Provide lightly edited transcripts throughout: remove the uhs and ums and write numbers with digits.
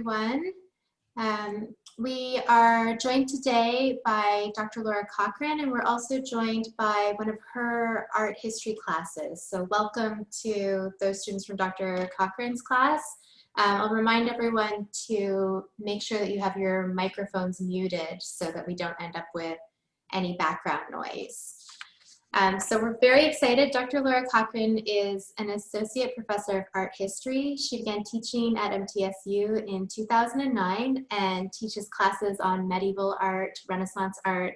Everyone. We are joined today by Dr. Laura Cochrane, and we're also joined by one of her art history classes. So welcome to those students from Dr. Cochrane's class. I'll remind everyone to make sure that you have your microphones muted so that we don't end up with any background noise. So we're very excited. Dr. Laura Cochrane is an associate professor of art history. She began teaching at MTSU in 2009 and teaches classes on medieval art, Renaissance art,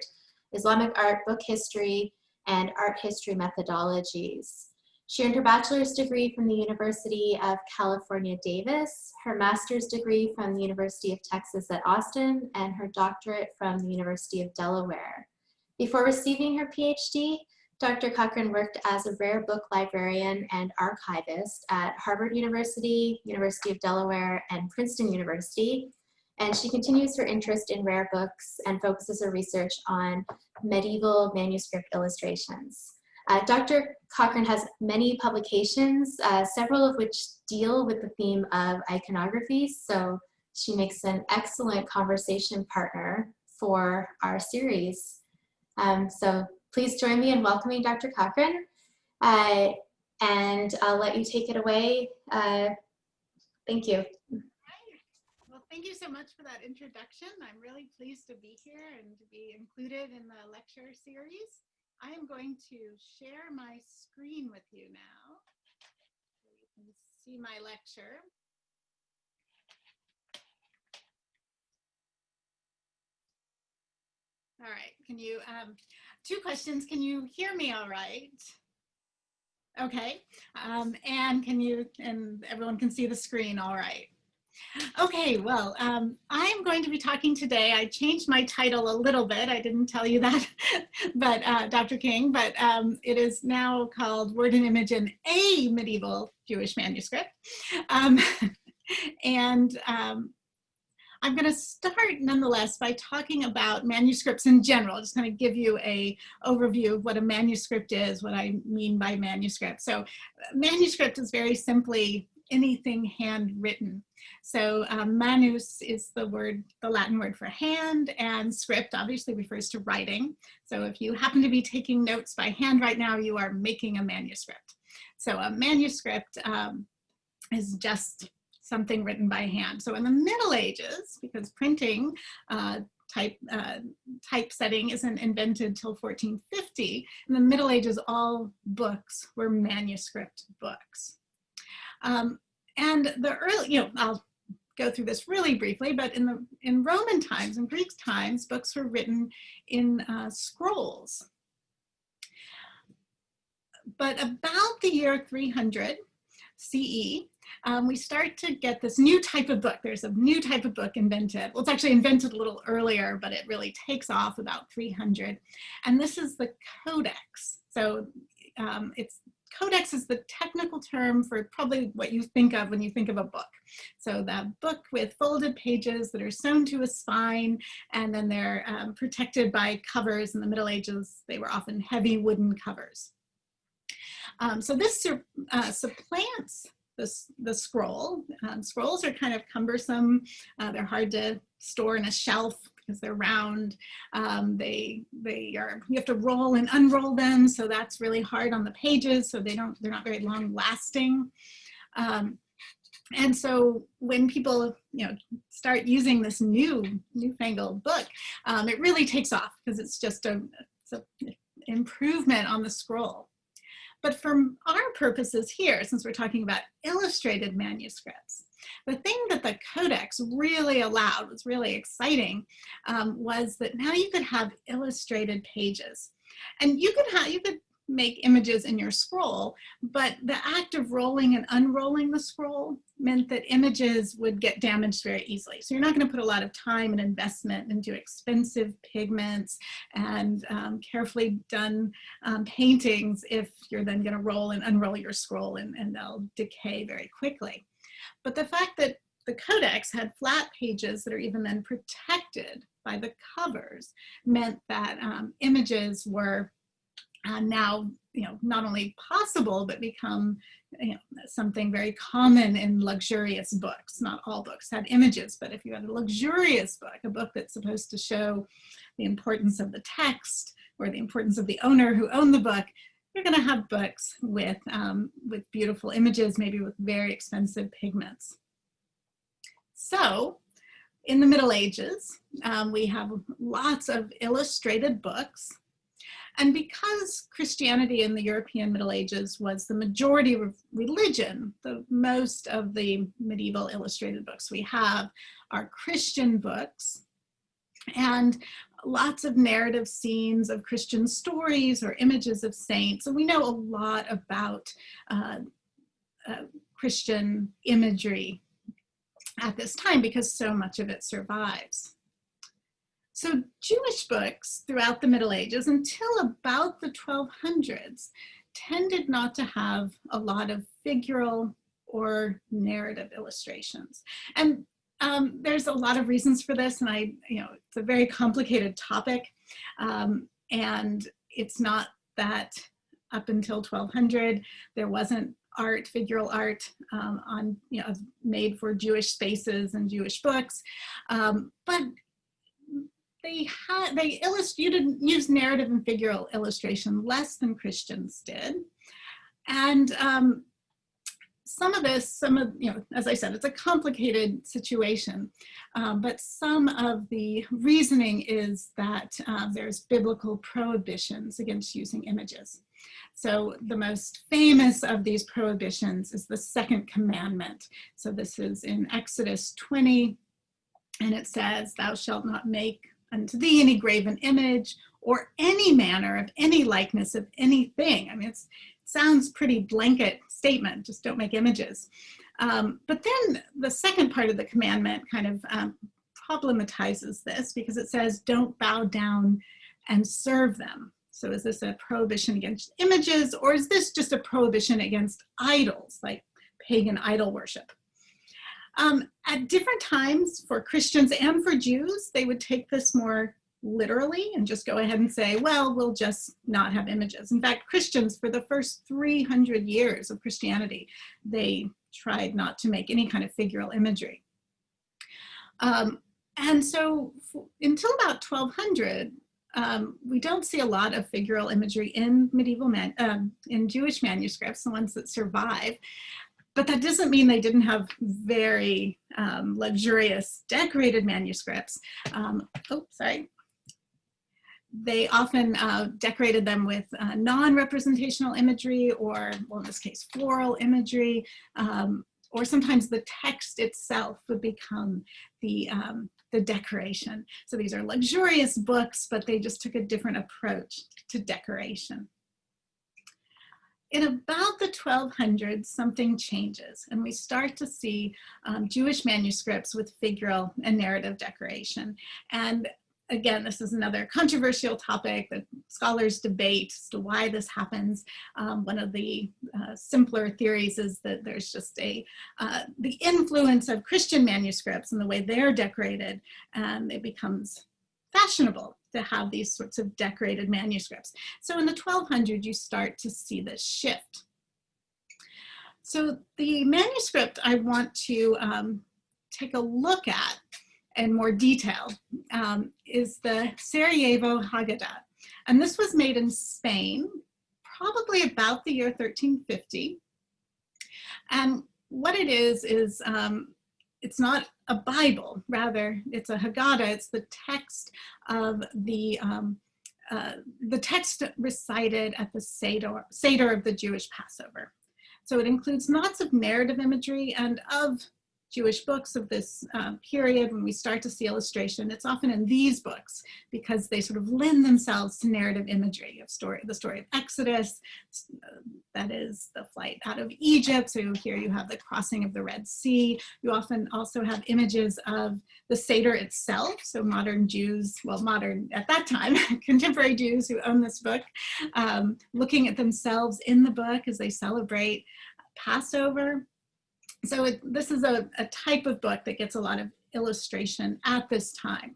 Islamic art, book history, and art history methodologies. She earned her bachelor's degree from the University of California, Davis, her master's degree from the University of Texas at Austin, and her doctorate from the University of Delaware. Before receiving her PhD, Dr. Cochrane worked as a rare book librarian and archivist at Harvard University, University of Delaware, and Princeton University. And she continues her interest in rare books and focuses her research on medieval manuscript illustrations. Dr. Cochrane has many publications, several of which deal with the theme of iconography. So she makes an excellent conversation partner for our series. So please join me in welcoming Dr. Cochrane, and I'll let you take it away. Thank you. Well, thank you so much for that introduction. I'm really pleased to be here and to be included in the lecture series. I am going to share my screen with you now, so you can see my lecture. All right, can you, two questions. Can you hear me all right? Okay, and everyone can see the screen all right. Okay, well, I'm going to be talking today. I changed my title a little bit. I didn't tell you that, but Dr. King, but it is now called Word and Image in a Medieval Jewish Manuscript. I'm going to start nonetheless by talking about manuscripts in general. Just going to give you an overview of what a manuscript is, what I mean by manuscript. So manuscript is very simply anything handwritten. So manus is the Latin word for hand, and script obviously refers to writing. So if you happen to be taking notes by hand right now, you are making a manuscript. So a manuscript is just something written by hand. So in the Middle Ages, because printing typesetting isn't invented till 1450, in the Middle Ages, all books were manuscript books. And the early, I'll go through this really briefly, but in Roman times and Greek times, books were written in scrolls. But about the year 300 CE, we start to get this new type of book. There's a new type of book invented. Well, it's actually invented a little earlier, but it really takes off about 300. And this is the Codex. So Codex is the technical term for probably what you think of when you think of a book. So the book with folded pages that are sewn to a spine, and then they're protected by covers. In the Middle Ages, they were often heavy wooden covers. So this supplants the scroll. Scrolls are kind of cumbersome. They're hard to store in a shelf because they're round. You have to roll and unroll them, so that's really hard on the pages. So they're not very long lasting. And so when people start using this newfangled book, it really takes off because it's just it's an improvement on the scroll. But for our purposes here, since we're talking about illustrated manuscripts, the thing that the Codex really allowed, was really exciting, was that now you could have illustrated pages. And you could make images in your scroll, but the act of rolling and unrolling the scroll meant that images would get damaged very easily. So you're not going to put a lot of time and investment into expensive pigments and carefully done paintings if you're then going to roll and unroll your scroll and they'll decay very quickly. But the fact that the Codex had flat pages that are even then protected by the covers meant that images were now, not only possible, but become something very common in luxurious books. Not all books had images, but if you had a luxurious book, a book that's supposed to show the importance of the text or the importance of the owner who owned the book, you're going to have books with beautiful images, maybe with very expensive pigments. So in the Middle Ages, we have lots of illustrated books. And because Christianity in the European Middle Ages was the majority religion, most of the medieval illustrated books we have are Christian books, and lots of narrative scenes of Christian stories or images of saints. And we know a lot about Christian imagery at this time because so much of it survives. So Jewish books throughout the Middle Ages until about the 1200s tended not to have a lot of figural or narrative illustrations. And there's a lot of reasons for this, and it's a very complicated topic. And it's not that up until 1200 there wasn't art, figural art made for Jewish spaces and Jewish books, but you didn't use narrative and figural illustration less than Christians did. And as I said, it's a complicated situation, but some of the reasoning is that there's biblical prohibitions against using images. So the most famous of these prohibitions is the second commandment. So this is in Exodus 20, and it says, "Thou shalt not make unto thee any graven image or any manner of any likeness of anything." I mean, it sounds pretty blanket statement, just don't make images. But then the second part of the commandment kind of problematizes this because it says, "Don't bow down and serve them." So is this a prohibition against images, or is this just a prohibition against idols, like pagan idol worship? At different times for Christians and for Jews, they would take this more literally and just go ahead and say, well, we'll just not have images. In fact, Christians, for the first 300 years of Christianity, they tried not to make any kind of figural imagery. And so until about 1200, we don't see a lot of figural imagery in in Jewish manuscripts, the ones that survive. But that doesn't mean they didn't have very luxurious decorated manuscripts. They often decorated them with non-representational imagery, or, well, in this case, floral imagery, or sometimes the text itself would become the decoration. So these are luxurious books, but they just took a different approach to decoration. In about the 1200s, something changes, and we start to see Jewish manuscripts with figural and narrative decoration. And again, this is another controversial topic that scholars debate as to why this happens. One of the simpler theories is that there's just the influence of Christian manuscripts and the way they're decorated, and it becomes fashionable to have these sorts of decorated manuscripts. So in the 1200s, you start to see this shift. So the manuscript I want to take a look at in more detail is the Sarajevo Haggadah. And this was made in Spain, probably about the year 1350. And what it is it's not a Bible, rather it's a Haggadah. It's the text of the text recited at the Seder of the Jewish Passover. So it includes lots of narrative imagery, and of Jewish books of this period, when we start to see illustration, it's often in these books because they sort of lend themselves to narrative imagery of the story of Exodus, that is the flight out of Egypt. So here you have the crossing of the Red Sea. You often also have images of the Seder itself. So modern Jews, well, modern at that time, contemporary Jews who own this book, looking at themselves in the book as they celebrate Passover. So this is a type of book that gets a lot of illustration at this time.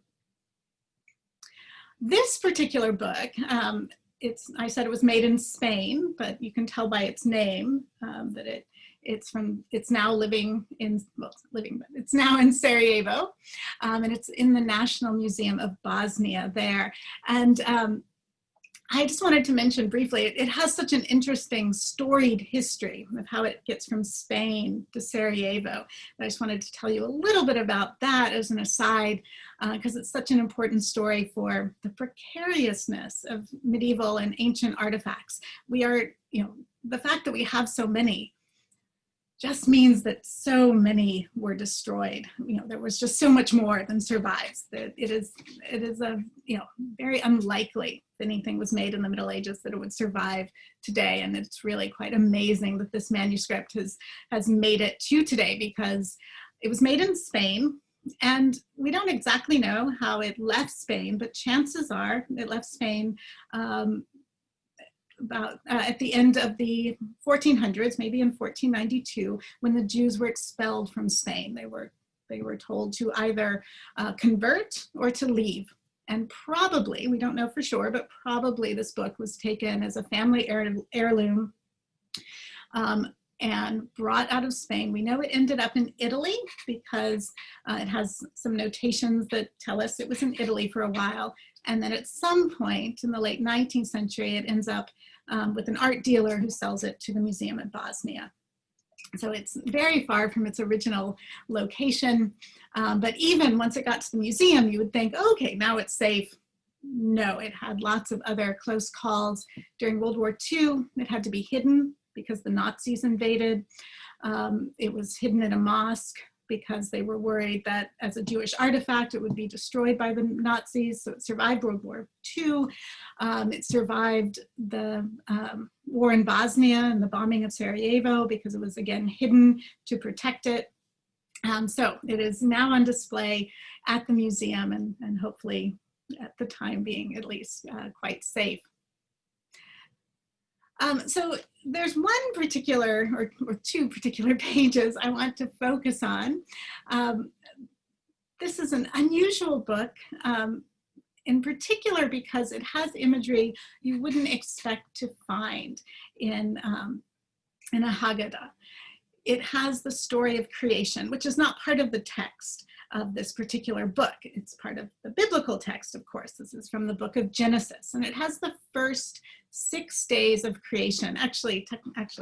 This particular book, I said it was made in Spain, but you can tell by its name that it it's now living in, well, living, but it's now in Sarajevo, and it's in the National Museum of Bosnia there. And I just wanted to mention briefly, it has such an interesting storied history of how it gets from Spain to Sarajevo. I just wanted to tell you a little bit about that as an aside, because it's such an important story for the precariousness of medieval and ancient artifacts. We are, the fact that we have so many just means that so many were destroyed. There was just so much more than survives. That it is a, very unlikely if anything was made in the Middle Ages that it would survive today. And it's really quite amazing that this manuscript has made it to today, because it was made in Spain. And we don't exactly know how it left Spain, but chances are it left Spain about at the end of the 1400s, maybe in 1492, when the Jews were expelled from Spain. They were told to either convert or to leave. And probably, we don't know for sure, but probably this book was taken as a family heirloom and brought out of Spain. We know it ended up in Italy because it has some notations that tell us it was in Italy for a while. And then at some point in the late 19th century, it ends up with an art dealer who sells it to the museum in Bosnia. So it's very far from its original location. But even once it got to the museum, you would think, okay, now it's safe. No, it had lots of other close calls. During World War II, it had to be hidden because the Nazis invaded. It was hidden in a mosque because they were worried that as a Jewish artifact, it would be destroyed by the Nazis. So it survived World War II. It survived the war in Bosnia and the bombing of Sarajevo because it was, again, hidden to protect it. So it is now on display at the museum and hopefully at the time being at least quite safe. So there's one particular or two particular pages I want to focus on. This is an unusual book, in particular because it has imagery you wouldn't expect to find in a Haggadah. It has the story of creation, which is not part of the text of this particular book. It's part of the biblical text, of course. This is from the book of Genesis, and it has the first 6 days of creation, actually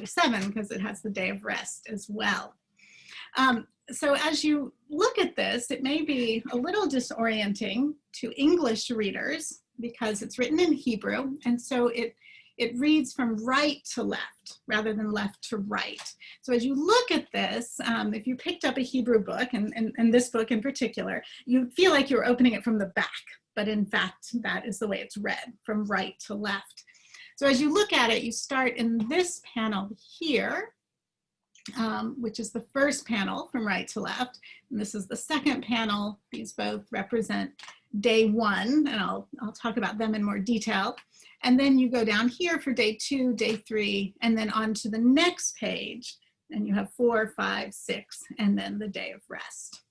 7, because it has the day of rest as well. So as you look at this, it may be a little disorienting to English readers because it's written in Hebrew, and so it reads from right to left rather than left to right. So as you look at this, if you picked up a Hebrew book, and this book in particular, you feel like you're opening it from the back, but in fact, that is the way it's read, from right to left. So as you look at it, you start in this panel here, which is the first panel from right to left, and this is the second panel. These both represent day 1, and I'll talk about them in more detail. And then you go down here for day 2, day 3, and then on to the next page, and you have 4, 5, 6, and then the day of rest.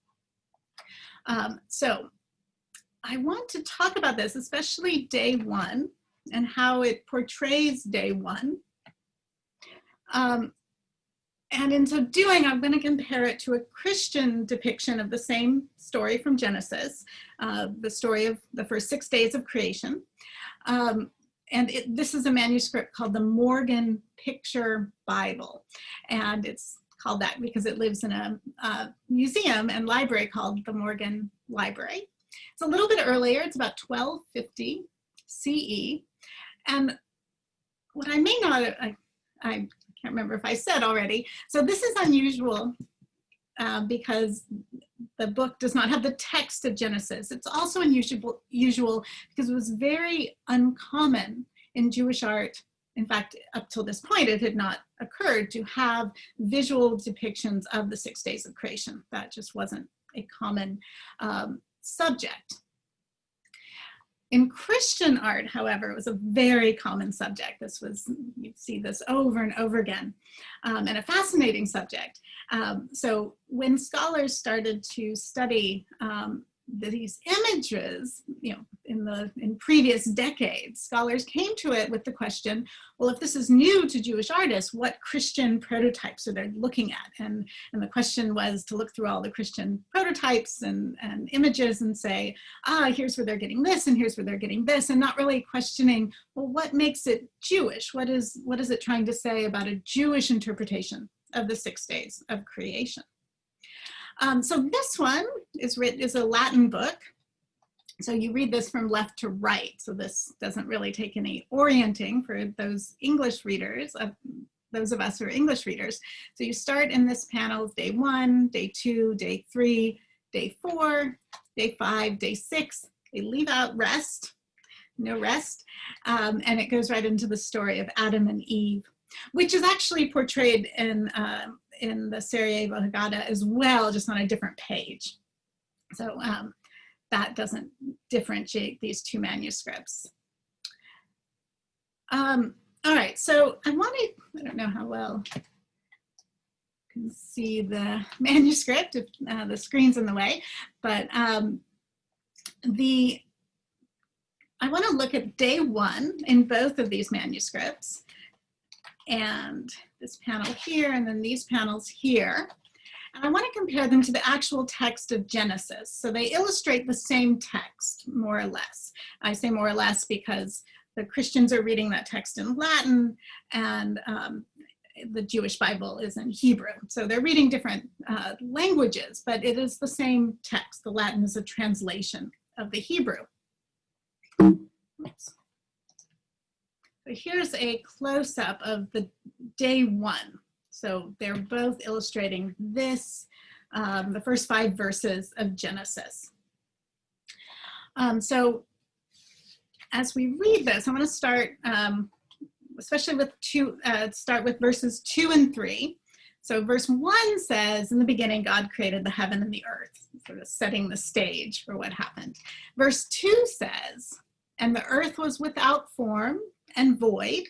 So I want to talk about this, especially day 1, and how it portrays day 1. And in so doing, I'm going to compare it to a Christian depiction of the same story from Genesis, the story of the first 6 days of creation. And this is a manuscript called the Morgan Picture Bible. And it's called that because it lives in a museum and library called the Morgan Library. It's a little bit earlier. It's about 1250 CE. And what I may not, I can't remember if I said already. So this is unusual because the book does not have the text of Genesis. It's also unusual because it was very uncommon in Jewish art. In fact, up till this point, it had not occurred to have visual depictions of the 6 days of creation. That just wasn't a common subject. In Christian art, however, it was a very common subject. You'd see this over and over again, and a fascinating subject. So when scholars started to study these images, in previous decades, scholars came to it with the question, well, if this is new to Jewish artists, what Christian prototypes are they looking at? And the question was to look through all the Christian prototypes and images and say, here's where they're getting this, and here's where they're getting this, and not really questioning, well, what makes it Jewish? What is it trying to say about a Jewish interpretation of the 6 days of creation? So this one is a Latin book. So you read this from left to right. So this doesn't really take any orienting for those English readers, those of us who are English readers. So you start in this panel, day 1, day 2, day 3, day 4, day 5, day 6. They leave out rest, no rest. And it goes right into the story of Adam and Eve, which is actually portrayed in the Sarajevo Haggadah as well, just on a different page. So that doesn't differentiate these two manuscripts. All right, so I don't know how well you can see the manuscript if the screen's in the way, but I want to look at day 1 in both of these manuscripts, and this panel here, and then these panels here. And I want to compare them to the actual text of Genesis. So they illustrate the same text, more or less. I say more or less because the Christians are reading that text in Latin, and the Jewish Bible is in Hebrew. So they're reading different languages, but it is the same text. The Latin is a translation of the Hebrew. Oops. So here's a close-up of the day 1. So they're both illustrating this, the first 5 verses of Genesis. So as we read this, I want to start, especially with start with verses 2 and 3. So verse 1 says, in the beginning, God created the heaven and the earth, sort of setting the stage for what happened. Verse 2 says, and the earth was without form and void,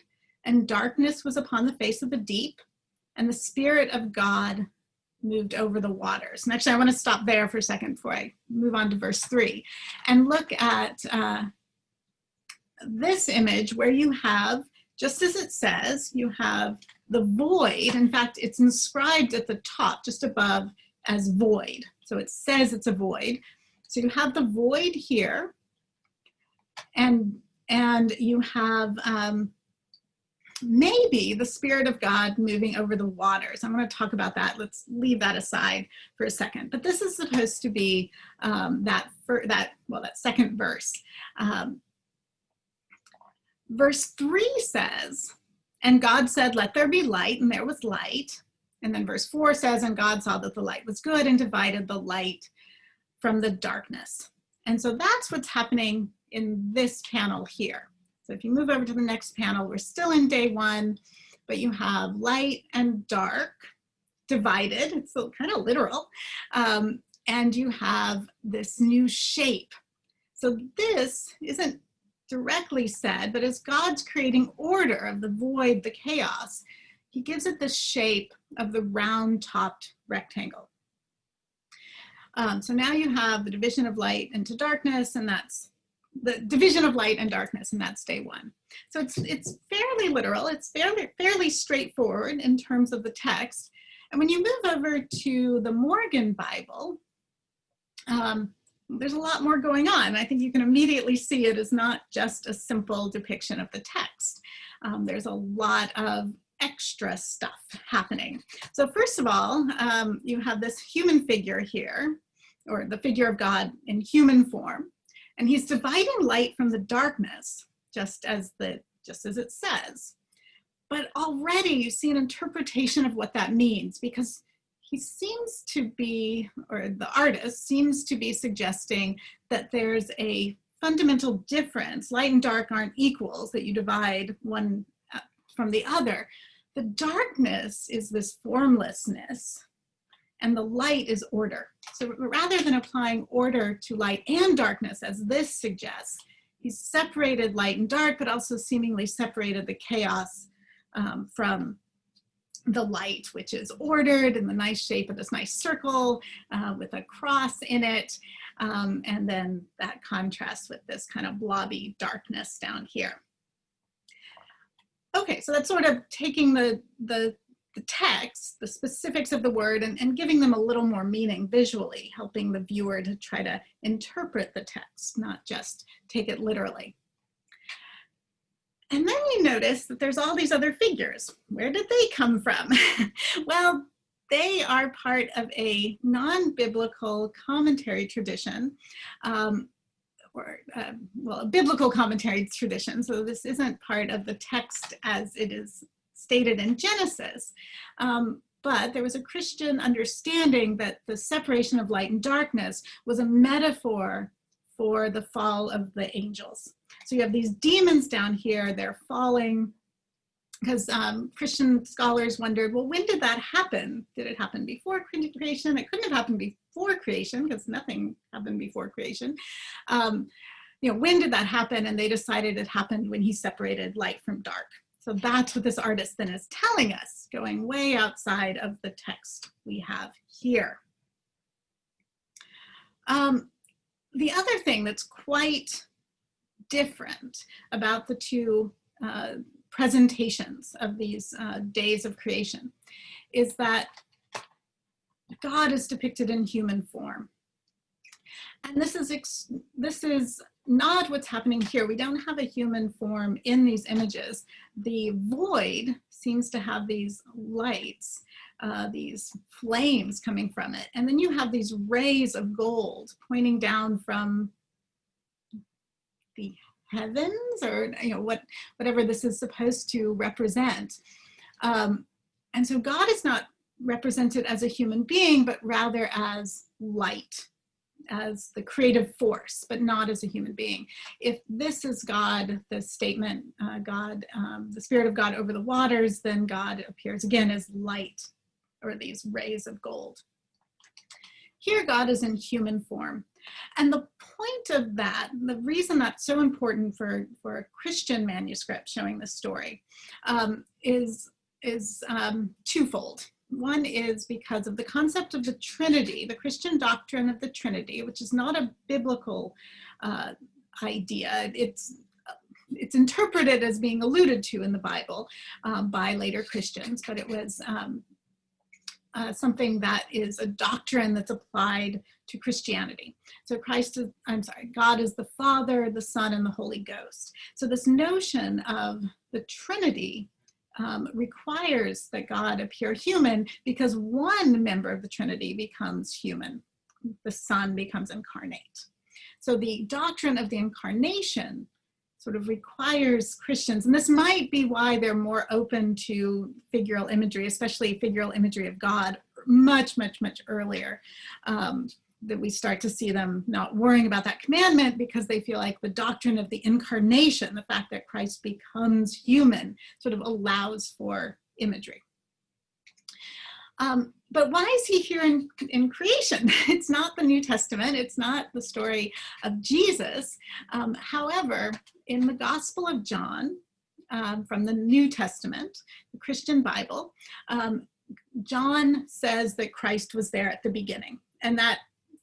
and darkness was upon the face of the deep, and the Spirit of God moved over the waters. And actually, I want to stop there for a second before I move on to verse 3 and look at this image where you have, just as it says, you have the void. In fact, it's inscribed at the top, just above, as void. So it says it's a void. So you have the void here, and you have maybe the Spirit of God moving over the waters. I'm going to talk about that. Let's leave that aside for a second. But this is supposed to be that second verse. Verse 3 says, and God said, let there be light, and there was light. And then verse 4 says, and God saw that the light was good and divided the light from the darkness. And so that's what's happening in this panel here. So if you move over to the next panel, we're still in day 1, but you have light and dark divided. It's kind of literal. And you have this new shape. So this isn't directly said, but as God's creating order of the void, the chaos, he gives it the shape of the round-topped rectangle. So now you have the division of light into darkness, and that's the division of light and darkness, and that's day 1. So it's fairly literal. It's fairly straightforward in terms of the text. And when you move over to the Morgan Bible, there's a lot more going on. I think you can immediately see it is not just a simple depiction of the text. There's a lot of extra stuff happening. So first of all, you have this human figure here, or the figure of God in human form. And he's dividing light from the darkness, just as it says. But already you see an interpretation of what that means, because he seems to be, or the artist seems to be suggesting that there's a fundamental difference. Light and dark aren't equals, that you divide one from the other. The darkness is this formlessness, and the light is order. So rather than applying order to light and darkness, as this suggests, he's separated light and dark, but also seemingly separated the chaos from the light, which is ordered in the nice shape of this nice circle with a cross in it. And then that contrasts with this kind of blobby darkness down here. Okay, so that's sort of taking the text, the specifics of the word, and giving them a little more meaning visually, helping the viewer to try to interpret the text, not just take it literally. And then you notice that there's all these other figures. Where did they come from? Well, they are part of a non-biblical commentary tradition, well, a biblical commentary tradition. So this isn't part of the text as it is stated in Genesis. But there was a Christian understanding that the separation of light and darkness was a metaphor for the fall of the angels. So you have these demons down here, they're falling, because Christian scholars wondered, well, when did that happen? Did it happen before creation? It couldn't have happened before creation, because nothing happened before creation. When did that happen? And they decided it happened when he separated light from dark. So that's what this artist then is telling us, going way outside of the text we have here. The other thing that's quite different about the two presentations of these days of creation is that God is depicted in human form. And this is not what's happening here. We don't have a human form in these images. The void seems to have these lights, these flames coming from it. And then you have these rays of gold pointing down from the heavens, or whatever this is supposed to represent. And so God is not represented as a human being, but rather as light, as the creative force, but not as a human being. If this is God, the statement, God, the Spirit of God over the waters, then God appears again as light, or these rays of gold. Here, God is in human form. And the point of that, the reason that's so important for a Christian manuscript showing this story is twofold. One is because of the concept of the Trinity, the Christian doctrine of the Trinity, which is not a biblical idea. It's interpreted as being alluded to in the Bible by later Christians, but it was something that is a doctrine that's applied to Christianity. So God is the Father, the Son, and the Holy Ghost. So this notion of the Trinity requires that God appear human, because one member of the Trinity becomes human. The Son becomes incarnate. So the doctrine of the incarnation sort of requires Christians, and this might be why they're more open to figural imagery, especially figural imagery of God, much, much, much earlier, that we start to see them not worrying about that commandment, because they feel like the doctrine of the incarnation, the fact that Christ becomes human, sort of allows for imagery. But why is he here in creation? It's not the New Testament. It's not the story of Jesus. However, in the Gospel of John, from the New Testament, the Christian Bible, John says that Christ was there at the beginning. And that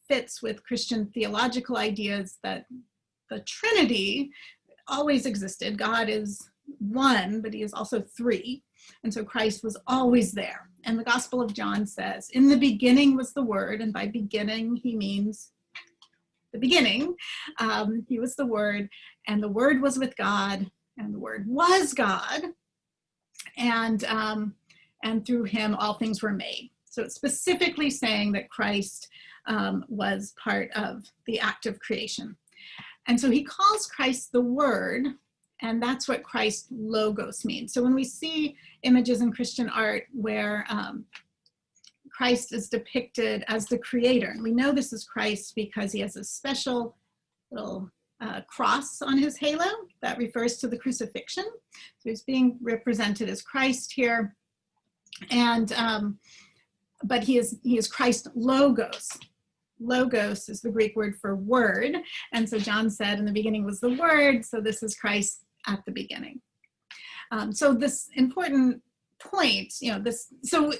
fits with Christian theological ideas that the Trinity always existed. God is one, but he is also three. And so Christ was always there. And the Gospel of John says, in the beginning was the Word, and by beginning he means the beginning. He was the Word, and the Word was with God, and the Word was God, and through him all things were made. So it's specifically saying that Christ was part of the act of creation. And so he calls Christ the Word, and that's what Christ logos means. So when we see images in Christian art where Christ is depicted as the creator, and we know this is Christ because he has a special little cross on his halo that refers to the crucifixion. So he's being represented as Christ here, and but he is Christ logos. Logos is the Greek word for word, and so John said in the beginning was the Word, so this is Christ at the beginning. So this important point, so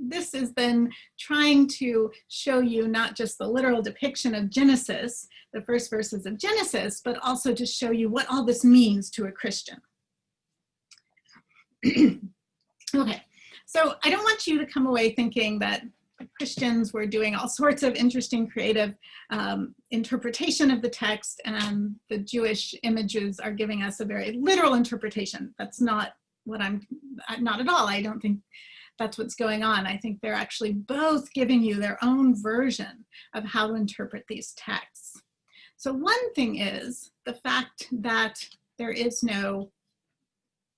this is then trying to show you not just the literal depiction of Genesis, the first verses of Genesis, but also to show you what all this means to a Christian. Okay, so I don't want you to come away thinking that Christians were doing all sorts of interesting creative interpretation of the text, and the Jewish images are giving us a very literal interpretation. That's not what not at all. I don't think that's what's going on. I think they're actually both giving you their own version of how to interpret these texts. So one thing is the fact that there is no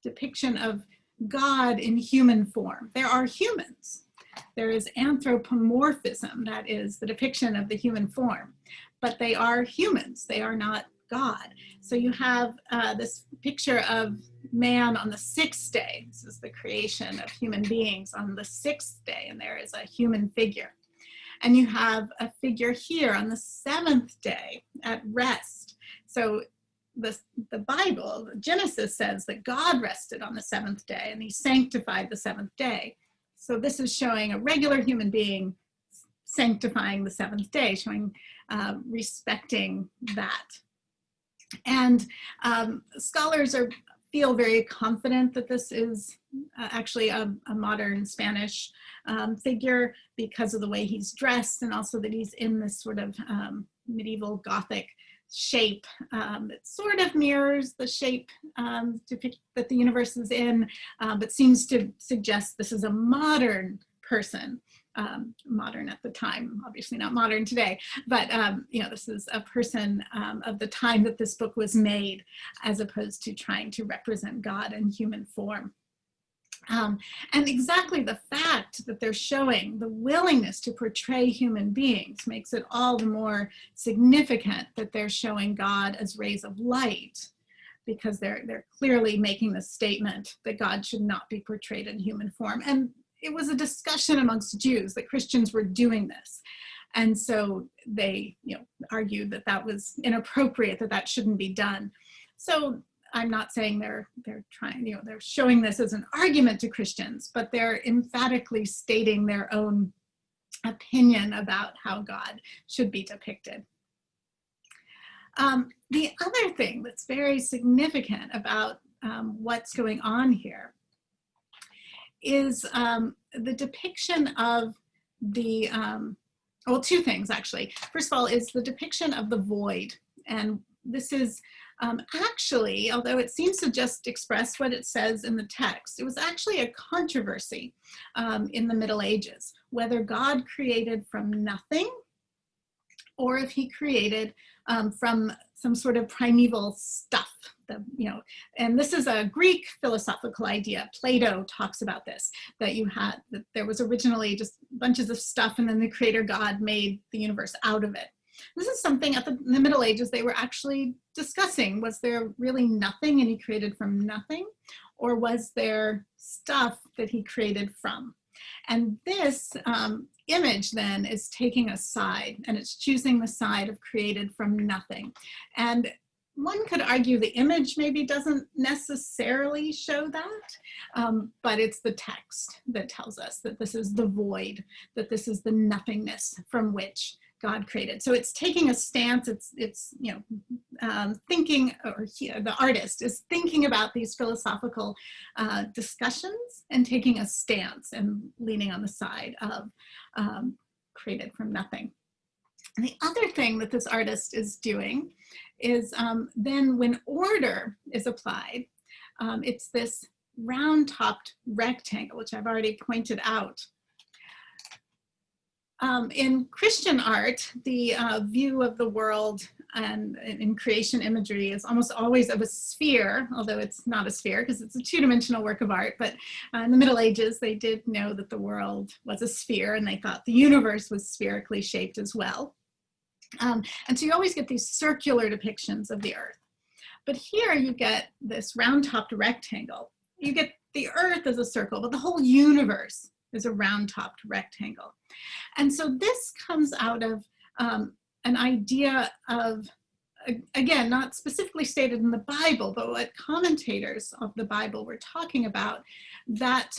depiction of God in human form. There are humans. There is anthropomorphism, that is the depiction of the human form, but they are humans. They are not God. So you have this picture of man on the sixth day. This is the creation of human beings on the sixth day, and there is a human figure. And you have a figure here on the seventh day at rest. So the Bible, Genesis, says that God rested on the seventh day and he sanctified the seventh day. So this is showing a regular human being sanctifying the seventh day, showing respecting that. And scholars feel very confident that this is actually a modern Spanish figure because of the way he's dressed, and also that he's in this sort of medieval Gothic shape that sort of mirrors the shape that the universe is in, but seems to suggest this is a modern person. Modern at the time, obviously not modern today, but this is a person of the time that this book was made, as opposed to trying to represent God in human form. And exactly the fact that they're showing the willingness to portray human beings makes it all the more significant that they're showing God as rays of light, because they're clearly making the statement that God should not be portrayed in human form. And it was a discussion amongst Jews that Christians were doing this. And so they argued that that was inappropriate, that shouldn't be done. So I'm not saying they're trying, they're showing this as an argument to Christians, but they're emphatically stating their own opinion about how God should be depicted. The other thing that's very significant about what's going on here is the depiction of the, well, two things actually. First of all is the depiction of the void. And this is actually, although it seems to just express what it says in the text, it was actually a controversy in the Middle Ages, whether God created from nothing or if he created from some sort of primeval stuff. And this is a Greek philosophical idea. Plato talks about this, that there was originally just bunches of stuff and then the creator God made the universe out of it. This is something in the Middle Ages they were actually discussing. Was there really nothing and he created from nothing? Or was there stuff that he created from? And this image then is taking a side, and it's choosing the side of created from nothing. And one could argue the image maybe doesn't necessarily show that, but it's the text that tells us that this is the void, that this is the nothingness from which God created. So it's taking a stance, it's thinking, or the artist is thinking about these philosophical discussions and taking a stance and leaning on the side of created from nothing. And the other thing that this artist is doing is then when order is applied, it's this round-topped rectangle, which I've already pointed out. In Christian art, the view of the world and in creation imagery is almost always of a sphere, although it's not a sphere because it's a two-dimensional work of art. But in the Middle Ages, they did know that the world was a sphere, and they thought the universe was spherically shaped as well. And so you always get these circular depictions of the earth. But here you get this round-topped rectangle. You get the earth as a circle, but the whole universe is a round-topped rectangle. And so this comes out of an idea of, again, not specifically stated in the Bible, but what commentators of the Bible were talking about, that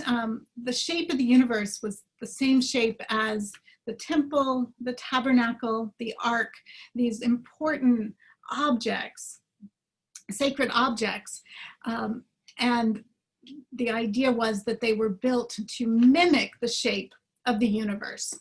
the shape of the universe was the same shape as the temple, the tabernacle, the ark, these important objects, sacred objects. And the idea was that they were built to mimic the shape of the universe.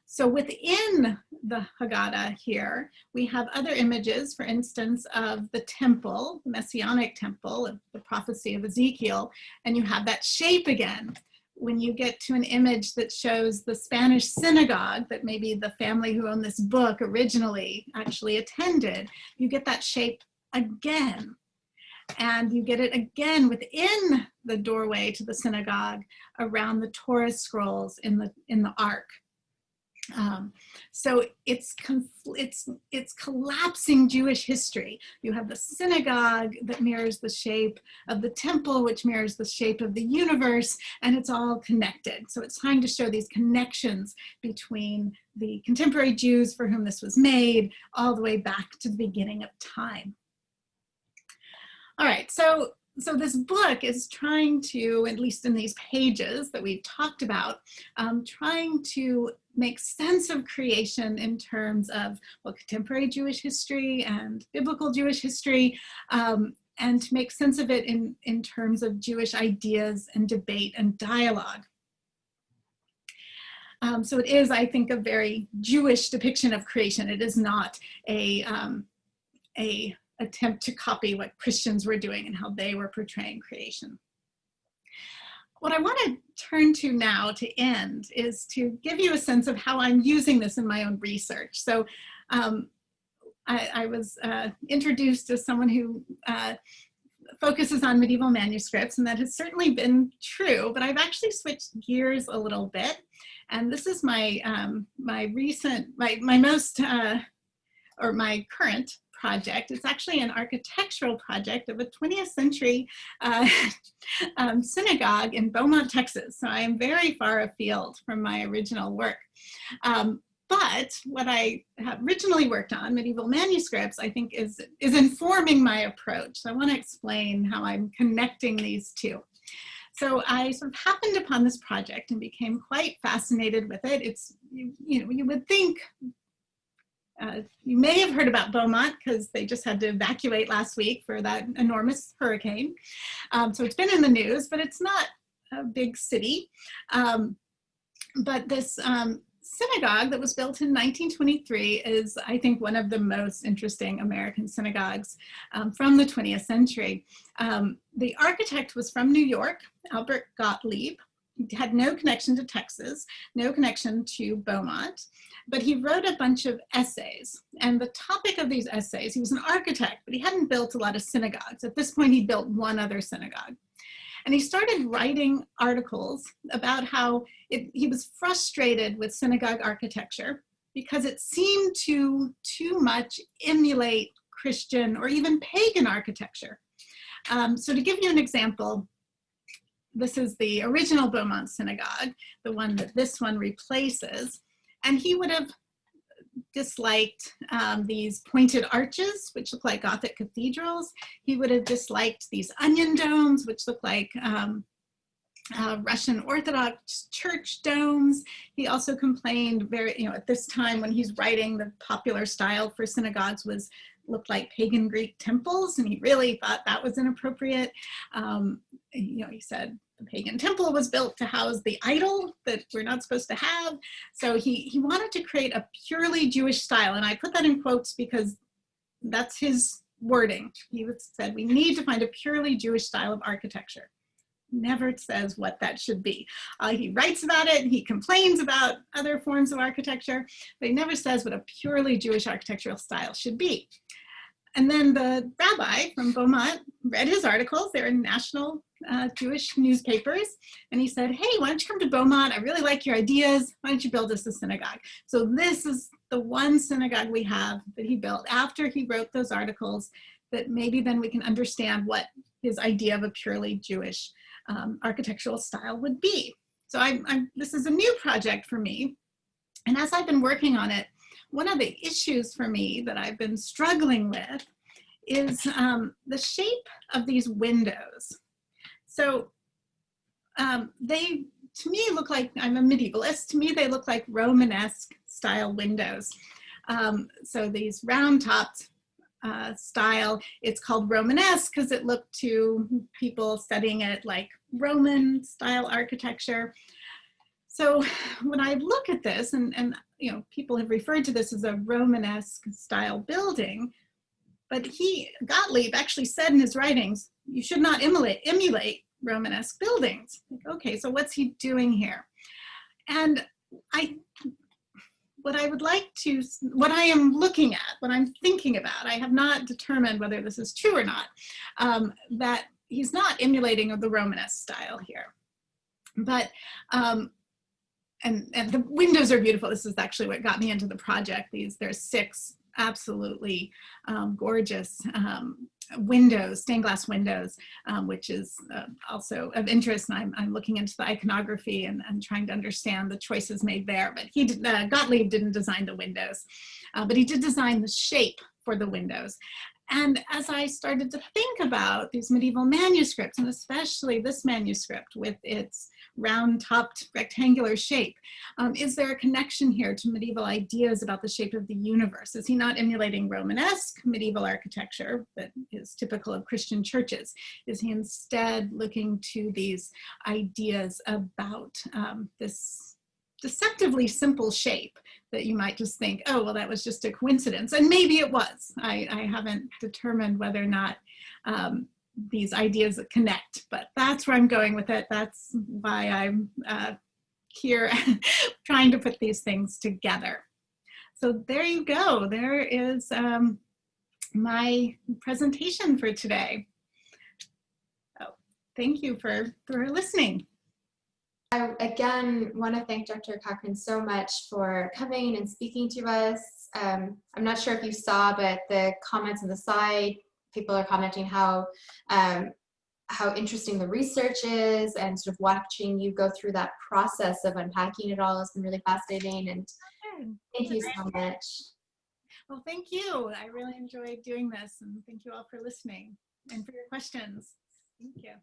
So within the Haggadah here, we have other images, for instance, of the temple, the Messianic temple, of the prophecy of Ezekiel, and you have that shape again. When you get to an image that shows the Spanish synagogue that maybe the family who owned this book originally actually attended, you get that shape again. And you get it again within the doorway to the synagogue around the Torah scrolls in the ark. So it's collapsing Jewish history. You have the synagogue that mirrors the shape of the temple, which mirrors the shape of the universe, and it's all connected. So it's trying to show these connections between the contemporary Jews for whom this was made, all the way back to the beginning of time. All right, so this book is trying to, at least in these pages that we've talked about, trying to make sense of creation in terms of, well, contemporary Jewish history and biblical Jewish history, and to make sense of it in terms of Jewish ideas and debate and dialogue. So it is, I think, a very Jewish depiction of creation. It is not a attempt to copy what Christians were doing and how they were portraying creation. What I want to turn to now to end is to give you a sense of how I'm using this in my own research. So I was introduced as someone who focuses on medieval manuscripts, and that has certainly been true, but I've actually switched gears a little bit. And this is my my current project. It's actually an architectural project of a 20th century synagogue in Beaumont, Texas. So I am very far afield from my original work. But what I have originally worked on, medieval manuscripts, I think is informing my approach. So I want to explain how I'm connecting these two. So I sort of happened upon this project and became quite fascinated with it. It's, you would think, you may have heard about Beaumont because they just had to evacuate last week for that enormous hurricane. So it's been in the news, but it's not a big city. But this synagogue that was built in 1923 is, I think, one of the most interesting American synagogues from the 20th century. The architect was from New York, Albert Gottlieb. He had no connection to Texas, no connection to Beaumont, but he wrote a bunch of essays. And the topic of these essays, he was an architect, but he hadn't built a lot of synagogues. At this point, he built one other synagogue. And he started writing articles about how he was frustrated with synagogue architecture because it seemed to too much emulate Christian or even pagan architecture. So to give you an example, this is the original Beaumont synagogue, the one that this one replaces. And he would have disliked these pointed arches, which look like Gothic cathedrals. He would have disliked these onion domes, which look like Russian Orthodox church domes. He also complained at this time when he's writing, the popular style for synagogues looked like pagan Greek temples, and he really thought that was inappropriate. He said the pagan temple was built to house the idol that we're not supposed to have. So he wanted to create a purely Jewish style, and I put that in quotes because that's his wording. He said, we need to find a purely Jewish style of architecture. Never says what that should be. He writes about it, he complains about other forms of architecture, but he never says what a purely Jewish architectural style should be. And then the rabbi from Beaumont read his articles. They were in national Jewish newspapers. And he said, hey, why don't you come to Beaumont? I really like your ideas. Why don't you build us a synagogue? So this is the one synagogue we have that he built after he wrote those articles, that maybe then we can understand what his idea of a purely Jewish architectural style would be. So this is a new project for me. And as I've been working on it, one of the issues for me that I've been struggling with is the shape of these windows. So they to me look like, I'm a medievalist, to me they look like Romanesque style windows. So these round topped style, it's called Romanesque because it looked to people studying it like Roman style architecture. So when I look at this, and you know, people have referred to this as a Romanesque style building, but Gottlieb actually said in his writings, you should not emulate Romanesque buildings. Like, okay, so what's he doing here? And what I am looking at, what I'm thinking about, I have not determined whether this is true or not, that he's not emulating the Romanesque style here. But, and the windows are beautiful. This is actually what got me into the project. There's 6 absolutely gorgeous windows, stained glass windows, which is also of interest. And I'm looking into the iconography and trying to understand the choices made there. But Gottlieb didn't design the windows, but he did design the shape for the windows. And as I started to think about these medieval manuscripts, and especially this manuscript with its round-topped rectangular shape, is there a connection here to medieval ideas about the shape of the universe? Is he not emulating Romanesque medieval architecture that is typical of Christian churches? Is he instead looking to these ideas about this deceptively simple shape that you might just think, oh, well, that was just a coincidence. And maybe it was. I haven't determined whether or not these ideas connect, but that's where I'm going with it. That's why I'm here trying to put these things together. So there you go. There is my presentation for today. Oh, thank you for listening. I again want to thank Dr. Cochrane so much for coming and speaking to us. I'm not sure if you saw, but the comments on the side, people are commenting how interesting the research is, and sort of watching you go through that process of unpacking it all has been really fascinating. And thank you so much. Well, thank you. I really enjoyed doing this, and thank you all for listening and for your questions. Thank you.